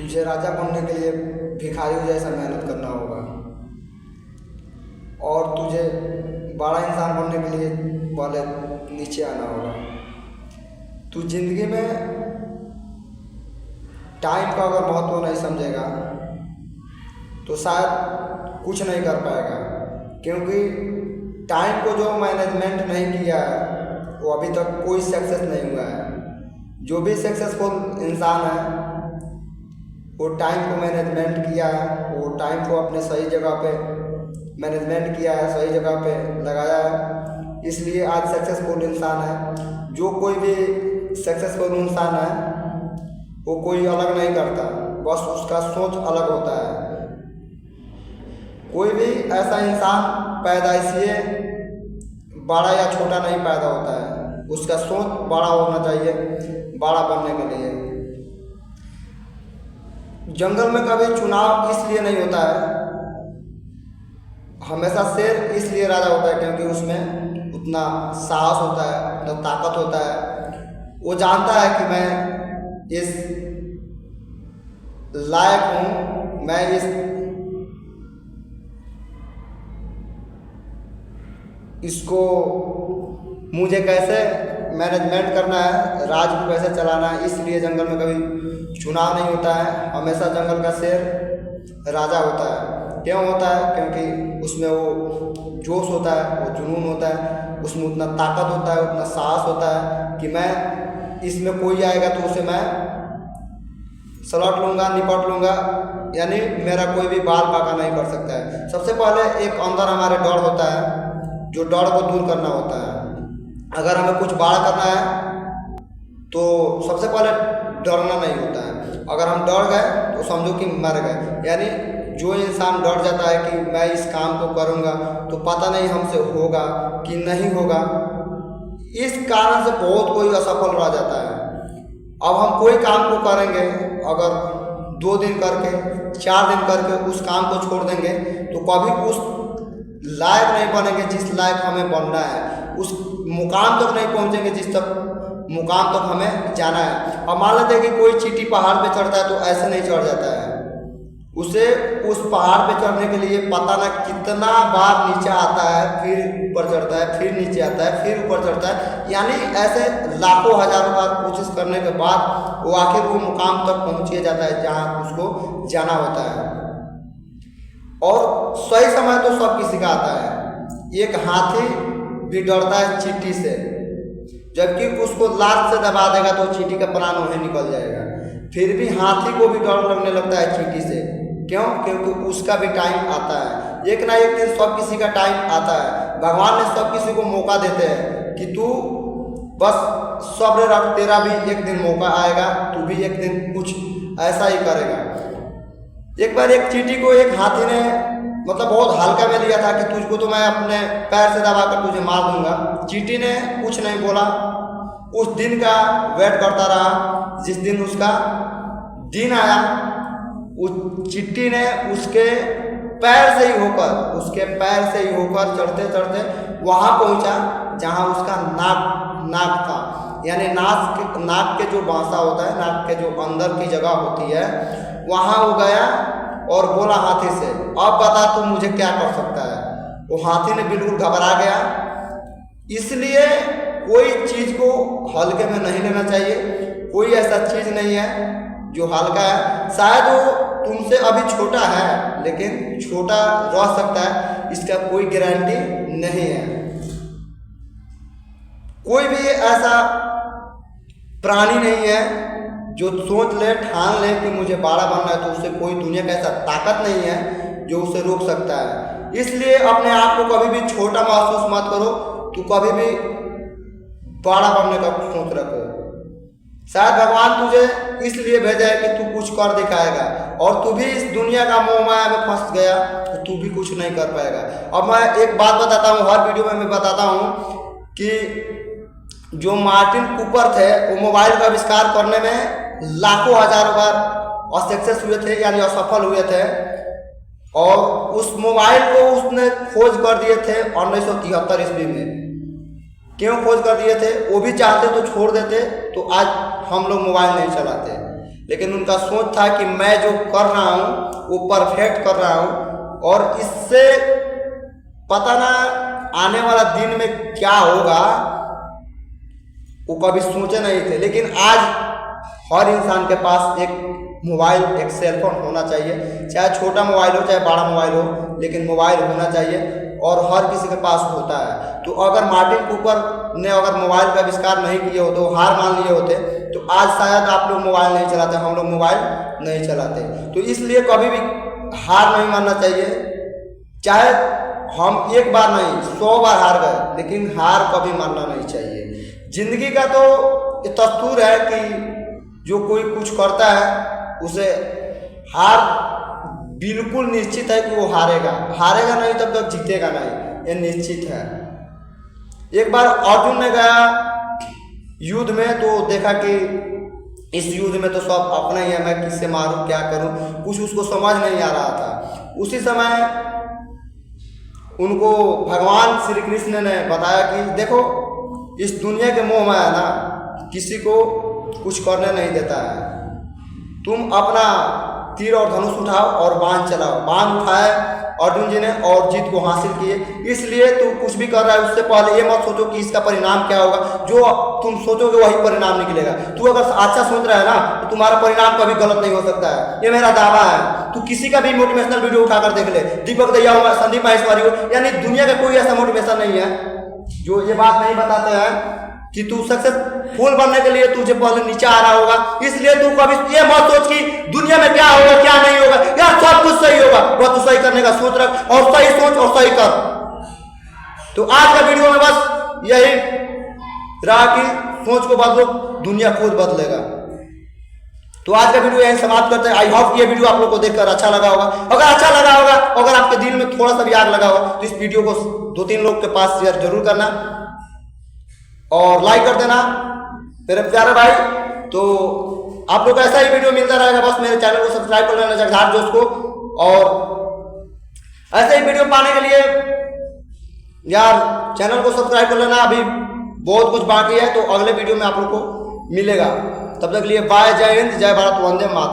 तुझे राजा बनने के लिए भिखारियों जैसा मेहनत करना होगा, और तुझे बड़ा इंसान बनने के लिए पहले नीचे आना होगा। तू जिंदगी में टाइम का अगर महत्व नहीं समझेगा तो शायद कुछ नहीं कर पाएगा, क्योंकि टाइम को जो मैनेजमेंट नहीं किया है वो अभी तक कोई सक्सेस नहीं हुआ है। जो भी सक्सेसफुल इंसान है वो टाइम को मैनेजमेंट किया है, वो टाइम को अपने सही जगह पे मैनेजमेंट किया है, सही जगह पे लगाया है, इसलिए आज सक्सेसफुल इंसान है। जो कोई भी सक्सेसफुल इंसान है वो कोई अलग नहीं करता, बस उसका सोच अलग होता है। कोई भी ऐसा इंसान पैदाइशी बड़ा या छोटा नहीं पैदा होता है, उसका सोच बड़ा होना चाहिए बड़ा बनने के लिए। जंगल में कभी चुनाव इसलिए नहीं होता है, हमेशा शेर इसलिए राजा होता है क्योंकि उसमें उतना साहस होता है, उतना ताकत होता है। वो जानता है कि मैं इस लायक हूँ, मैं इसको मुझे कैसे मैनेजमेंट करना है, राज को कैसे चलाना है, इसलिए जंगल में कभी चुनाव नहीं होता है। हमेशा जंगल का शेर राजा होता है। क्यों होता है? क्योंकि उसमें वो जोश होता है, वो जुनून होता है, उसमें उतना ताकत होता है, उतना साहस होता है कि मैं इसमें कोई आएगा तो उसे मैं सलट लूँगा, निपट लूँगा, यानी मेरा कोई भी बाल बांका नहीं कर सकता है। सबसे पहले एक अंदर हमारे डर होता है, जो डर को दूर करना होता है। अगर हमें कुछ बड़ा करना है तो सबसे पहले डरना नहीं होता है। अगर हम डर गए तो समझो कि मर गए। यानी जो इंसान डर जाता है कि मैं इस काम को करूँगा तो पता नहीं हमसे होगा कि नहीं होगा, इस कारण से बहुत कोई असफल रह जाता है। अब हम कोई काम को करेंगे, अगर 2 दिन करके 4 दिन करके उस काम को छोड़ देंगे तो कभी उस लायक नहीं बनेंगे जिस लायक हमें बनना है, उस मुकाम तक नहीं पहुंचेंगे जिस तक मुकाम तक हमें जाना है। अब मान लेते हैं कि कोई चींटी पहाड़ पे चढ़ता है तो ऐसे नहीं चढ़ जाता है, उसे उस पहाड़ पे चढ़ने के लिए पता ना कितना बार नीचे आता है, फिर ऊपर चढ़ता है, फिर नीचे आता है, फिर ऊपर चढ़ता है, यानी ऐसे लाखों हजारों बार कोशिश करने के बाद वो आखिर वो मुकाम तक पहुँच जाता है जहाँ उसको जाना होता है। और सही समय तो सब किसी का आता है। एक हाथी भी डरता है चींटी से, जबकि उसको लात से दबा देगा तो चींटी का प्राण वहीं निकल जाएगा। फिर भी हाथी को भी डर लगने लगता है चींटी से। क्यों? क्योंकि उसका भी टाइम आता है, एक ना एक दिन सब किसी का टाइम आता है। भगवान ने सब किसी को मौका देते हैं कि तू बस सब्र रख, तेरा भी एक दिन मौका आएगा, तू भी एक दिन कुछ ऐसा ही करेगा। एक बार एक चींटी को एक हाथी ने मतलब बहुत हल्का में लिया था कि तुझको तो मैं अपने पैर से दबाकर तुझे मार दूंगा। चींटी ने कुछ नहीं बोला, उस दिन का वेट करता रहा। जिस दिन उसका दिन आया, उस चींटी ने उसके पैर से ही होकर चढ़ते चढ़ते वहाँ पहुँचा जहाँ उसका नाक था। यानी नाक के जो बांसा होता है, नाक के जो अंदर की जगह होती है, वहाँ वो गया और बोला हाथी से, अब बता तू मुझे क्या कर सकता है। वो हाथी ने बिल्कुल घबरा गया। इसलिए कोई चीज़ को हल्के में नहीं लेना चाहिए। कोई ऐसा चीज़ नहीं है जो हल्का है। शायद वो तुमसे अभी छोटा है, लेकिन छोटा रह सकता है, इसका कोई गारंटी नहीं है। कोई भी ऐसा प्राणी नहीं है जो सोच ले, ठान ले कि मुझे बड़ा बनना है, तो उससे कोई दुनिया का ऐसा ताकत नहीं है जो उसे रोक सकता है। इसलिए अपने आप को कभी भी छोटा महसूस मत करो, तू कभी भी बड़ा बनने का सोच रखो। शायद भगवान तुझे इसलिए भेजा है कि तू कुछ कर दिखाएगा, और तू भी इस दुनिया का मोह माया में फंस गया तो तू भी कुछ नहीं कर पाएगा। अब मैं एक बात बताता हूँ, हर वीडियो में मैं बताता हूँ कि जो मार्टिन कूपर थे वो मोबाइल का आविष्कार करने में लाखों हजारों बार असक्सेस हुए थे, यानी असफल हुए थे। और उस मोबाइल को उसने खोज कर दिए थे 1973 ईस्वी में। क्यों खोज कर दिए थे? वो भी चाहते तो छोड़ देते, तो आज हम लोग मोबाइल नहीं चलाते। लेकिन उनका सोच था कि मैं जो कर रहा हूँ वो परफेक्ट कर रहा हूँ, और इससे पता ना आने वाला दिन में क्या होगा वो कभी सोचे नहीं थे। लेकिन आज हर इंसान के पास एक मोबाइल, एक सेलफोन होना चाहिए, चाहे छोटा मोबाइल हो चाहे बड़ा मोबाइल हो, लेकिन मोबाइल होना चाहिए और हर किसी के पास होता है। तो अगर मार्टिन कूपर ने अगर मोबाइल का आविष्कार नहीं किए होते, तो हार मान लिए होते, तो आज शायद आप लोग मोबाइल नहीं चलाते, हम लोग मोबाइल नहीं चलाते। तो इसलिए कभी भी हार नहीं मानना चाहिए, चाहे हम एक बार नहीं 100 बार हार गए, लेकिन हार कभी मानना नहीं चाहिए। जिंदगी का तो दस्तूर है कि जो कोई कुछ करता है उसे हार बिल्कुल निश्चित है कि वो हारेगा नहीं, तब तक जीतेगा नहीं, ये निश्चित है। एक बार अर्जुन ने गया युद्ध में, तो देखा कि इस युद्ध में तो सब अपना ही है, मैं किससे मारूं, क्या करूं, कुछ उसको समझ नहीं आ रहा था। उसी समय उनको भगवान श्री कृष्ण ने बताया कि देखो, इस दुनिया के मोह माया ना किसी को कुछ करने नहीं देता है, तुम अपना तीर और धनुष उठाओ और बाण चलाओ। बाण उठाए अर्जुन जी ने और जीत को हासिल किए। इसलिए तू कुछ भी कर रहा है उससे पहले ये मत सोचो कि इसका परिणाम क्या होगा, जो तुम सोचोगे वही परिणाम निकलेगा। तू अगर अच्छा सोच रहा है ना तो तुम्हारा परिणाम कभी गलत नहीं हो सकता है, ये मेरा दावा है। तू किसी का भी मोटिवेशनल वीडियो उठाकर देख ले, दीपक दैया हो, संदीप माहेश्वरी हो, यानी दुनिया का कोई ऐसा मोटिवेशन नहीं है जो ये बात नहीं बताते हैं कि तू सक्सेसफुल बनने के लिए तुझे पहले नीचे आ रहा होगा। इसलिए तू कभी ये मत सोच कि दुनिया में क्या होगा क्या नहीं होगा, यार सब कुछ सही होगा, वह तू सही करने का सोच रख और सही सोच और सही कर। तो आज का वीडियो में बस यही रहा कि सोच को बदलो, दुनिया खुद बदलेगा। तो आज का वीडियो यही समाप्त करते हैं। आई होप ये वीडियो आप लोग को देखकर अच्छा लगा होगा। अगर अच्छा लगा होगा, अगर आपके दिल में थोड़ा सा भी आग लगा होगा, तो इस वीडियो को 2-3 लोग के पास शेयर जरूर करना और लाइक कर देना मेरे प्यारे भाई। तो आप लोग ऐसा ही वीडियो मिलता रहेगा, बस मेरे चैनल को सब्सक्राइब कर लेना जगधार जोश को, और ऐसे ही वीडियो पाने के लिए यार चैनल को सब्सक्राइब कर लेना। अभी बहुत कुछ बाकी है, तो अगले वीडियो में आप लोग को मिलेगा। तब तक के लिए बाय, जय हिंद, जय भारत, वंदे मातरम।